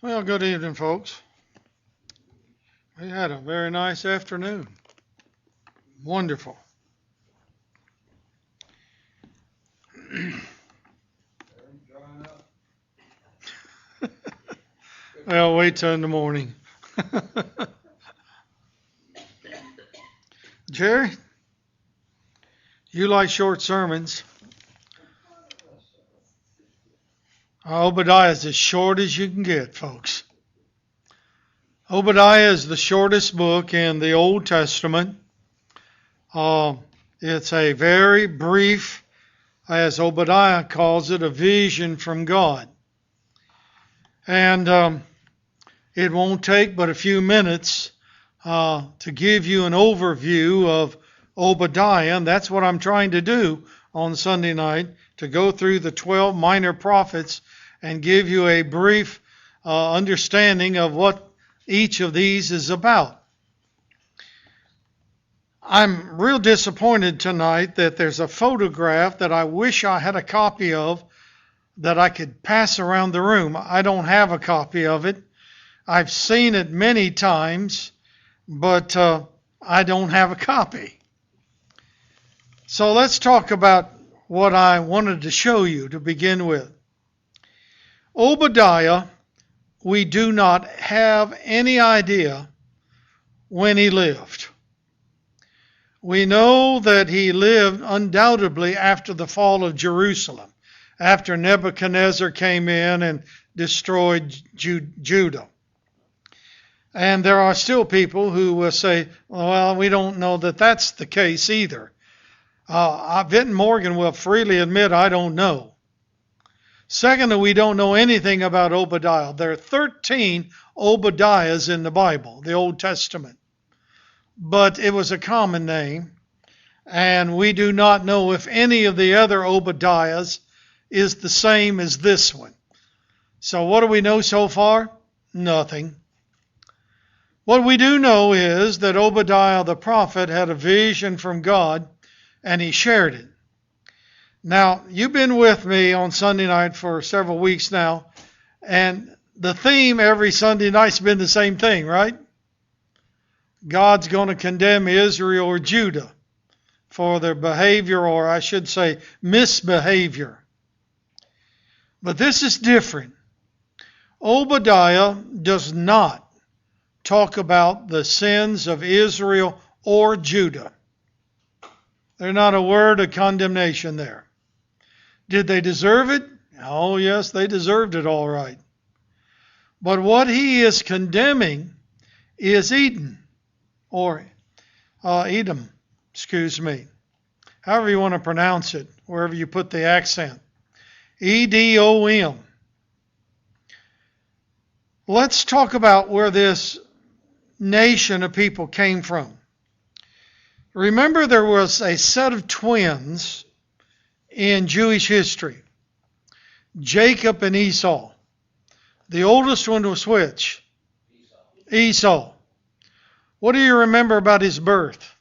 Well, good evening, folks. We had a very nice afternoon. Wonderful. Well, wait till in the morning. Jerry, you like short sermons. Obadiah is as short as you can get, folks. Obadiah is the shortest book in the Old Testament. It's a very brief, as Obadiah calls it, a vision from God. And it won't take but a few minutes to give you an overview of Obadiah, and that's what I'm trying to do on Sunday night, to go through the 12 minor prophets and give you a brief understanding of what each of these is about. I'm real disappointed tonight that there's a photograph that I wish I had a copy of that I could pass around the room. I don't have a copy of it. I've seen it many times, but I don't have a copy. So let's talk about what I wanted to show you to begin with. Obadiah, we do not have any idea when he lived. We know that he lived undoubtedly after the fall of Jerusalem, after Nebuchadnezzar came in and destroyed Judah. And there are still people who will say, well, we don't know that that's the case either. Vinton Morgan will freely admit, I don't know. Secondly, we don't know anything about Obadiah. There are 13 Obadiahs in the Bible, the Old Testament. But it was a common name, and we do not know if any of the other Obadiahs is the same as this one. So what do we know so far? Nothing. What we do know is that Obadiah the prophet had a vision from God, and he shared it. Now, you've been with me on Sunday night for several weeks now, and the theme every Sunday night's been the same thing, right? God's going to condemn Israel or Judah for their behavior, or I should say misbehavior. But this is different. Obadiah does not talk about the sins of Israel or Judah. There's not a word of condemnation there. Did they deserve it? Oh, yes, they deserved it all right. But what he is condemning is Edom, or Edom, however you want to pronounce it, wherever you put the accent. Edom. Let's talk about where this nation of people came from. Remember, there was a set of twins in Jewish history, Jacob and Esau. The oldest one was which? Esau. What do you remember about his birth?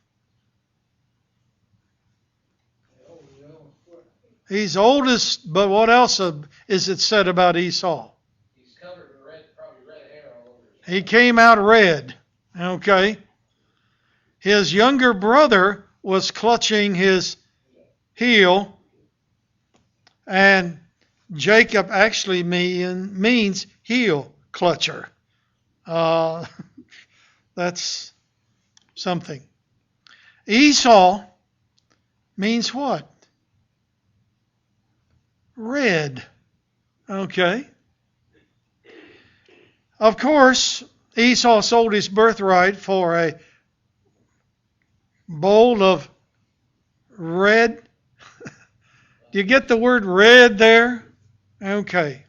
He's oldest, but what else is it said about Esau? He's covered in red, probably red hair all over his He came out red. Okay. His younger brother was clutching his heel, and Jacob actually means heel clutcher. That's something. Esau means what? Red. Okay. Of course, Esau sold his birthright for a bowl of red. Do you get the word red there? Okay.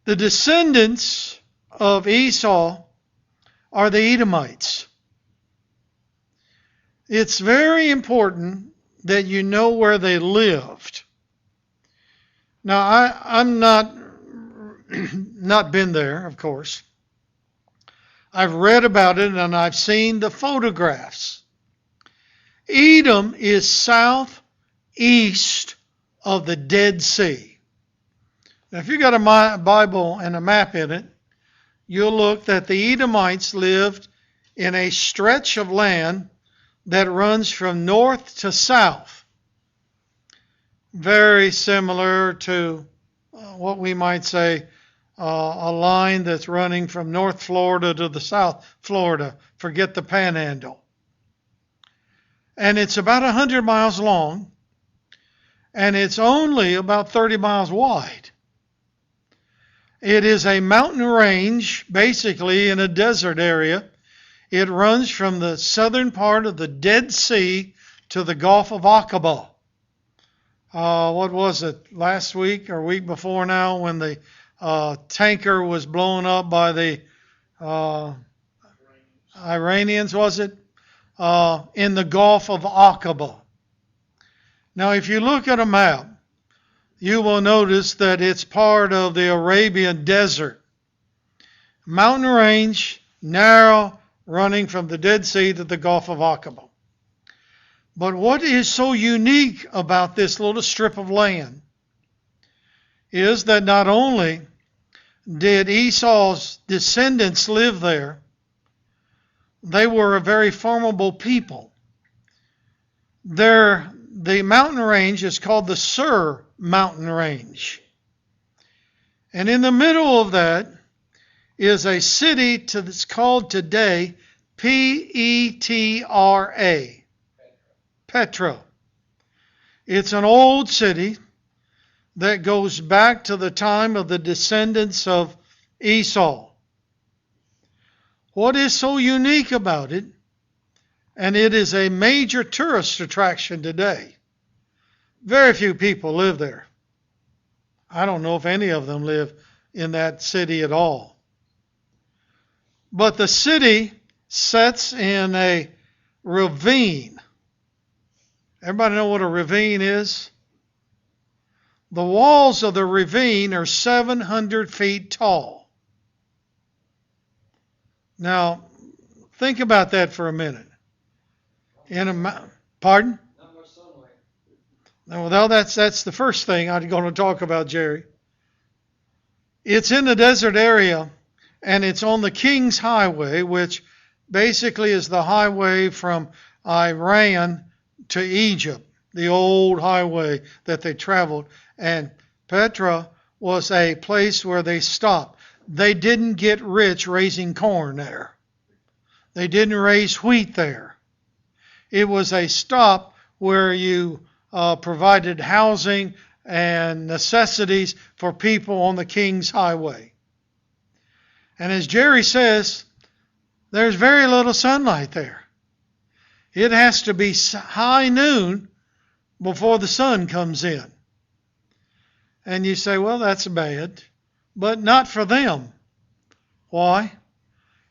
The descendants of Esau are the Edomites. It's very important that you know where they lived. Now, I'm not been there, of course. I've read about it and I've seen the photographs. Edom is southeast of the Dead Sea. Now, if you got a Bible and a map in it, you'll look that the Edomites lived in a stretch of land that runs from north to south. Very similar to what we might say a line that's running from North Florida to the South Florida. Forget the Panhandle. And it's about 100 miles long, and it's only about 30 miles wide. It is a mountain range, basically in a desert area. It runs from the southern part of the Dead Sea to the Gulf of Aqaba. What was it, last week or week before now, when the tanker was blown up by the Iranians, was it? In the Gulf of Aqaba. Now, if you look at a map, you will notice that it's part of the Arabian desert. Mountain range, narrow, running from the Dead Sea to the Gulf of Aqaba. But what is so unique about this little strip of land is that not only did Esau's descendants live there, they were a very formidable people. The mountain range is called the Sur mountain range. And in the middle of that is a city that's called today Petra. Petra. It's an old city that goes back to the time of the descendants of Esau. What is so unique about it, and it is a major tourist attraction today. Very few people live there. I don't know if any of them live in that city at all. But the city sits in a ravine. Everybody know what a ravine is? The walls of the ravine are 700 feet tall. Now, think about that for a minute. Pardon? Not much sunlight. Well, that's the first thing I'm going to talk about, Jerry. It's in the desert area, and it's on the King's Highway, which basically is the highway from Iran to Egypt, the old highway that they traveled. And Petra was a place where they stopped. They didn't get rich raising corn there. They didn't raise wheat there. It was a stop where you provided housing and necessities for people on the King's Highway. And as Jerry says, there's very little sunlight there. It has to be high noon before the sun comes in. And you say, well, that's bad. But not for them. Why?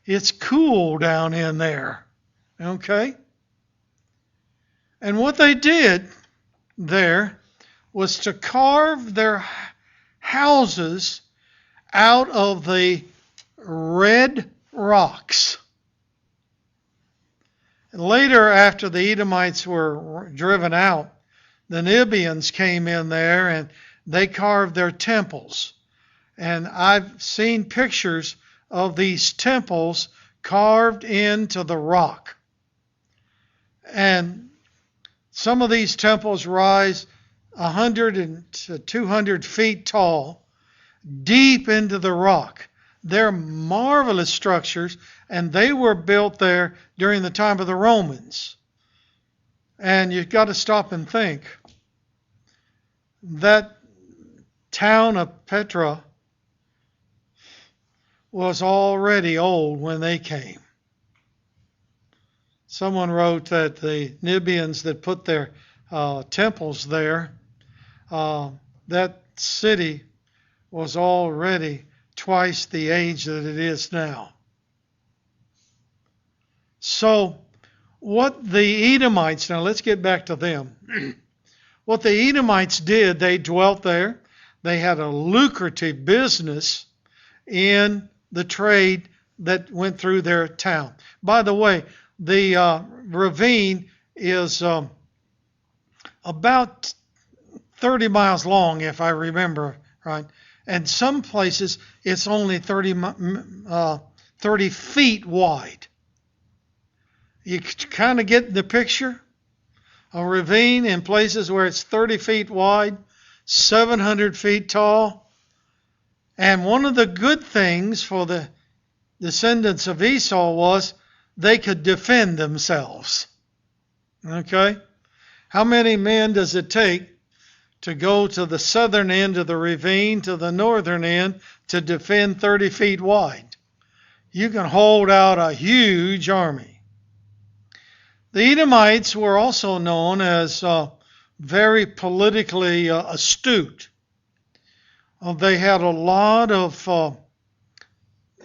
It's cool down in there. Okay? And what they did there was to carve their houses out of the red rocks. And later, after the Edomites were driven out, the Libyans came in there and they carved their temples. And I've seen pictures of these temples carved into the rock. And some of these temples rise 100 to 200 feet tall, deep into the rock. They're marvelous structures, and they were built there during the time of the Romans. And you've got to stop and think. That town of Petra was already old when they came. Someone wrote that the Libyans that put their temples there, that city was already twice the age that it is now. So what the Edomites, now let's get back to them. What the Edomites did, they dwelt there. They had a lucrative business in the trade that went through their town. By the way, the ravine is about 30 miles long, if I remember right. And some places it's only 30 feet wide. You kind of get the picture? A ravine in places where it's 30 feet wide, 700 feet tall. And one of the good things for the descendants of Esau was they could defend themselves. Okay? How many men does it take to go to the southern end of the ravine to the northern end to defend 30 feet wide? You can hold out a huge army. The Edomites were also known as very politically astute. They had a lot of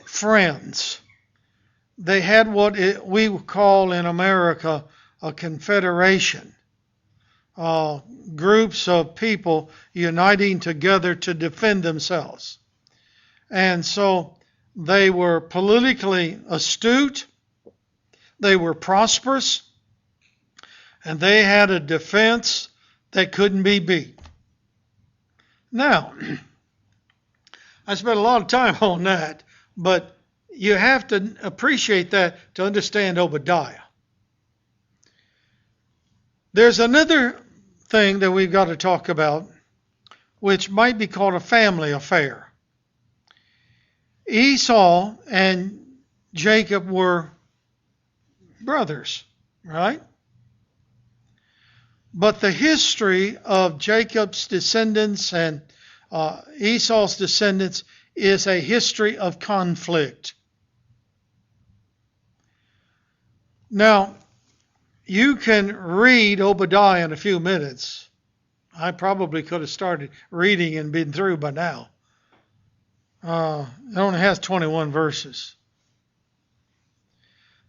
friends. They had what we call in America a confederation. Groups of people uniting together to defend themselves. And so they were politically astute, they were prosperous, and they had a defense that couldn't be beat. Now, I spent a lot of time on that, but you have to appreciate that to understand Obadiah. There's another thing that we've got to talk about, which might be called a family affair. Esau and Jacob were brothers, right? But the history of Jacob's descendants and Esau's descendants is a history of conflict. Now, you can read Obadiah in a few minutes. I probably could have started reading and been through by now. It only has 21 verses.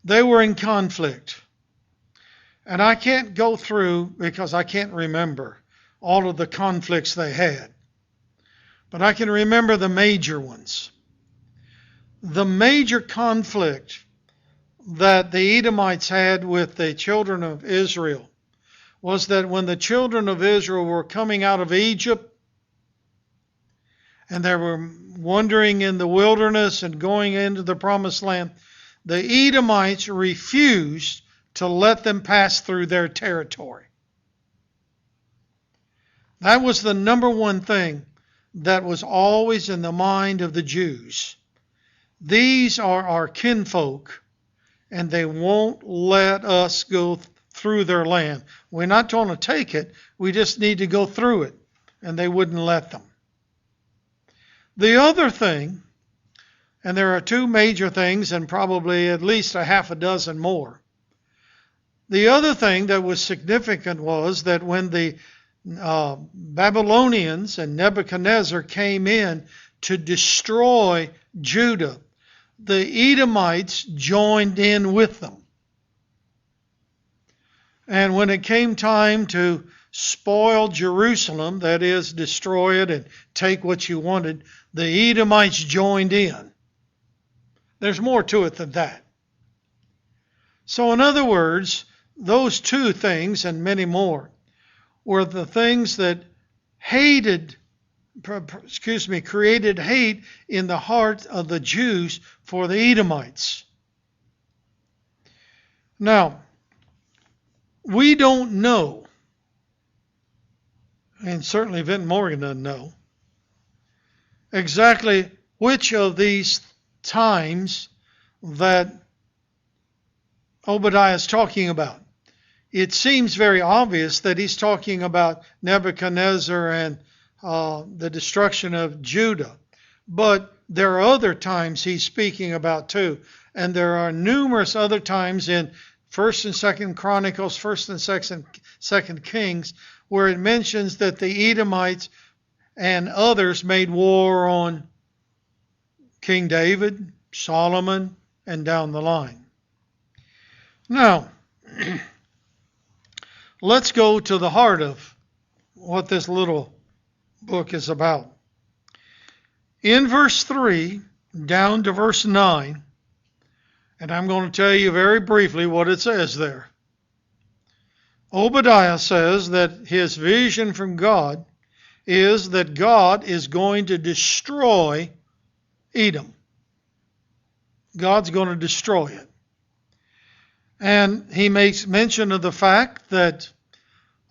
They were in conflict. And I can't go through, because I can't remember all of the conflicts they had. But I can remember the major ones. The major conflict that the Edomites had with the children of Israel was that when the children of Israel were coming out of Egypt and they were wandering in the wilderness and going into the promised land, the Edomites refused to let them pass through their territory. That was the number one thing that was always in the mind of the Jews. These are our kinfolk, and they won't let us go through their land. We're not going to take it. We just need to go through it. And they wouldn't let them. The other thing, and there are two major things and probably at least a half a dozen more. The other thing that was significant was that when the Babylonians and Nebuchadnezzar came in to destroy Judah, the Edomites joined in with them. And when it came time to spoil Jerusalem, that is, destroy it and take what you wanted, the Edomites joined in. There's more to it than that. So in other words, those two things and many more were the things that created hate in the heart of the Jews for the Edomites. Now, we don't know, and certainly Vinton Morgan doesn't know, exactly which of these times that Obadiah is talking about. It seems very obvious that he's talking about Nebuchadnezzar and the destruction of Judah. But there are other times he's speaking about too. And there are numerous other times in 1st and 2nd Chronicles, 1st and 2nd Kings, where it mentions that the Edomites and others made war on King David, Solomon, and down the line. Now, let's go to the heart of what this little book is about. In verse 3 down to verse 9, and I'm going to tell you very briefly what it says there. Obadiah says that his vision from God is that God is going to destroy Edom. God's going to destroy it. And he makes mention of the fact that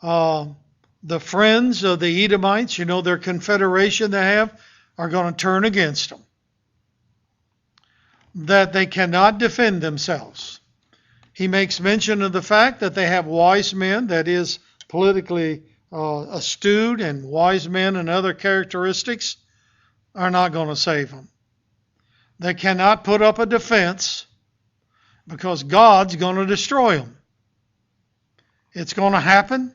the friends of the Edomites, their confederation they have, are going to turn against them. That they cannot defend themselves. He makes mention of the fact that they have wise men, that is, politically astute and wise men and other characteristics are not going to save them. They cannot put up a defense because God's going to destroy them. It's going to happen,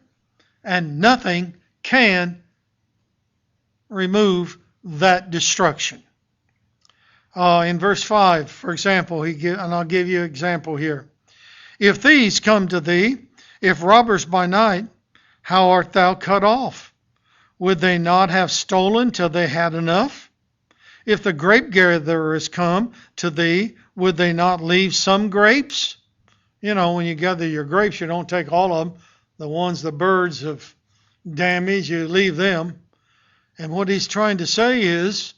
and nothing can remove that destruction. In verse 5, for example, and I'll give you an example here. If thieves come to thee, if robbers by night, how art thou cut off? Would they not have stolen till they had enough? If the grape gatherers come to thee, would they not leave some grapes? When you gather your grapes, you don't take all of them. The ones the birds have damaged, you leave them. And what he's trying to say is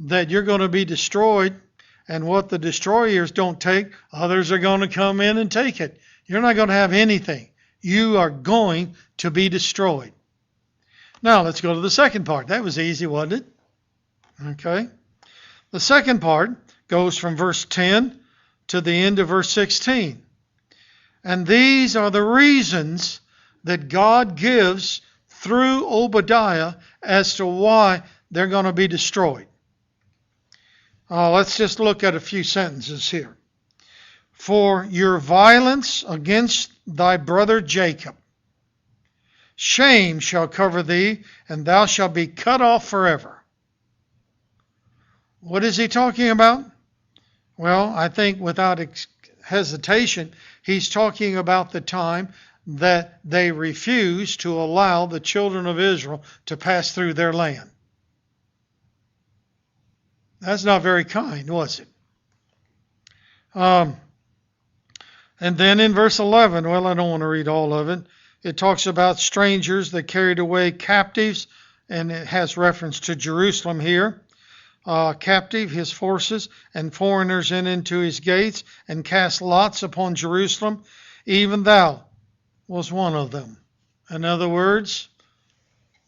that you're going to be destroyed, and what the destroyers don't take, others are going to come in and take it. You're not going to have anything. You are going to be destroyed. Now let's go to the second part. That was easy, wasn't it? Okay. The second part goes from verse 10 to the end of verse 16. And these are the reasons that God gives through Obadiah as to why they're going to be destroyed. Let's just look at a few sentences here. For your violence against thy brother Jacob, shame shall cover thee, and thou shalt be cut off forever. What is he talking about? Well, I think without hesitation, he's talking about the time that they refused to allow the children of Israel to pass through their land. That's not very kind, was it? And then in verse 11, well, I don't want to read all of it. It talks about strangers that carried away captives, and it has reference to Jerusalem here. Captive, his forces, and foreigners into his gates, and cast lots upon Jerusalem. Even thou was one of them. In other words,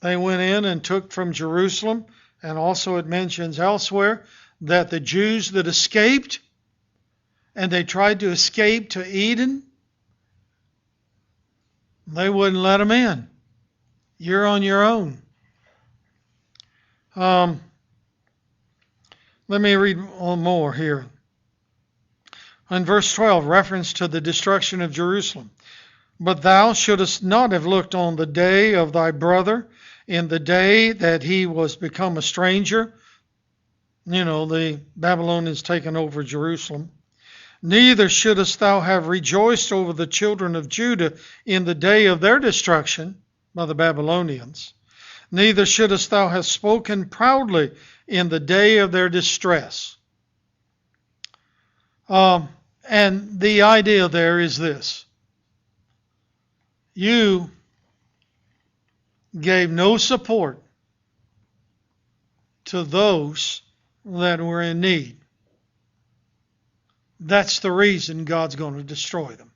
they went in and took from Jerusalem, and also it mentions elsewhere that the Jews that escaped, and they tried to escape to Eden, they wouldn't let them in. You're on your own. Let me read one more here. In verse 12, reference to the destruction of Jerusalem. But thou shouldest not have looked on the day of thy brother, in the day that he was become a stranger. The Babylonians taken over Jerusalem. Neither shouldest thou have rejoiced over the children of Judah in the day of their destruction by the Babylonians. Neither shouldest thou have spoken proudly in the day of their distress. And the idea there is this. You gave no support to those that were in need. That's the reason God's going to destroy them.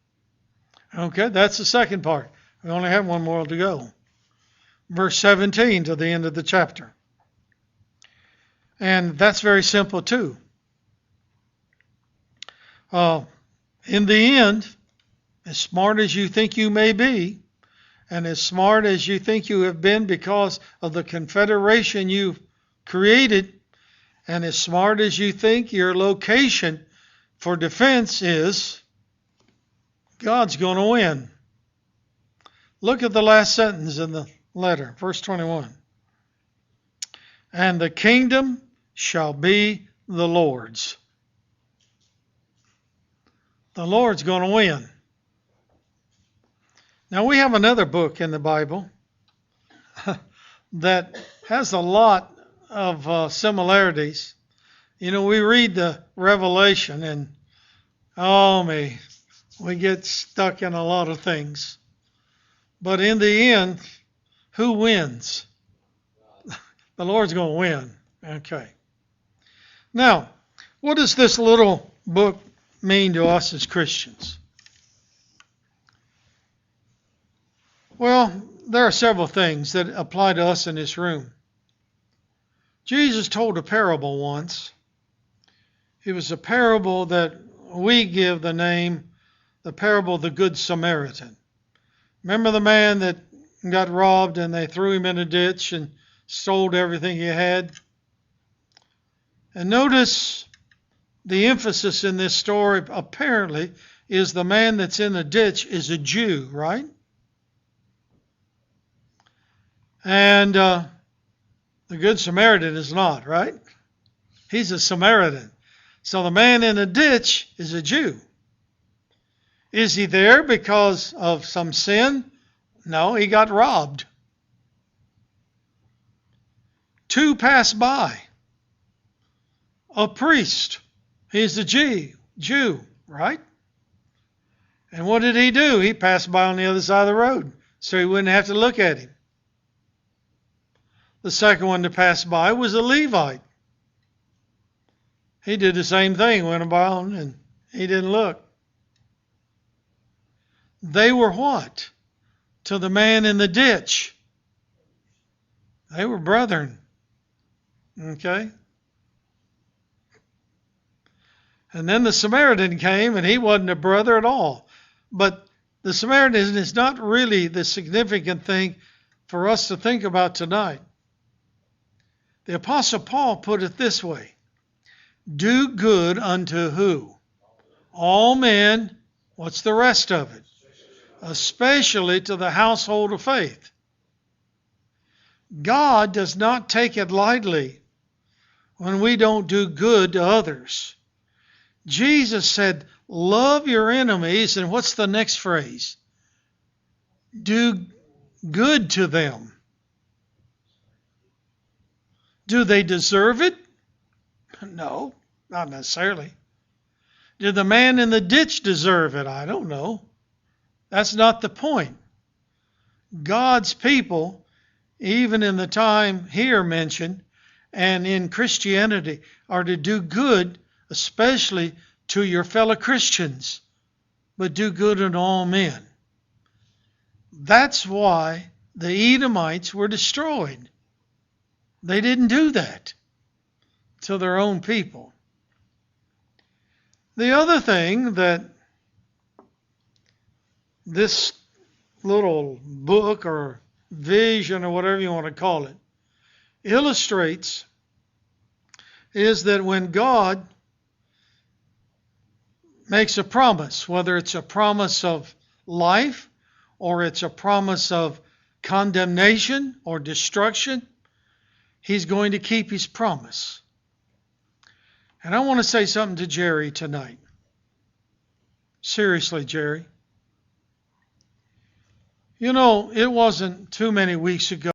Okay, that's the second part. We only have one more to go. Verse 17 to the end of the chapter. And that's very simple too. In the end, as smart as you think you may be, and as smart as you think you have been because of the confederation you've created, and as smart as you think your location for defense is, God's going to win. Look at the last sentence in the letter, verse 21. And the kingdom shall be the Lord's. The Lord's going to win. Now we have another book in the Bible that has a lot of similarities. We read the Revelation and, we get stuck in a lot of things. But in the end, who wins? The Lord's going to win. Okay. Now, what does this little book mean to us as Christians? Well, there are several things that apply to us in this room. Jesus told a parable once. It was a parable that we give the name, the parable of the Good Samaritan. Remember the man that got robbed and they threw him in a ditch and stole everything he had? And notice the emphasis in this story apparently is the man that's in the ditch is a Jew, right? And the Good Samaritan is not, right? He's a Samaritan. So the man in the ditch is a Jew. Is he there because of some sin? No, he got robbed. Two passed by. A priest. He's a Jew, right? And what did he do? He passed by on the other side of the road so he wouldn't have to look at him. The second one to pass by was a Levite. He did the same thing, went about and he didn't look. They were what? To the man in the ditch. They were brethren. Okay? And then the Samaritan came, and he wasn't a brother at all. But the Samaritan is not really the significant thing for us to think about tonight. The Apostle Paul put it this way. Do good unto who? All men. What's the rest of it? Especially to the household of faith. God does not take it lightly when we don't do good to others. Jesus said, love your enemies, and what's the next phrase? Do good to them. Do they deserve it? No, not necessarily. Did the man in the ditch deserve it? I don't know. That's not the point. God's people, even in the time here mentioned, and in Christianity, are to do good, especially to your fellow Christians, but do good in all men. That's why the Edomites were destroyed. They didn't do that to their own people. The other thing that this little book or vision or whatever you want to call it illustrates is that when God makes a promise, whether it's a promise of life or it's a promise of condemnation or destruction, He's going to keep His promise. And I want to say something to Jerry tonight. Seriously, Jerry. You know, it wasn't too many weeks ago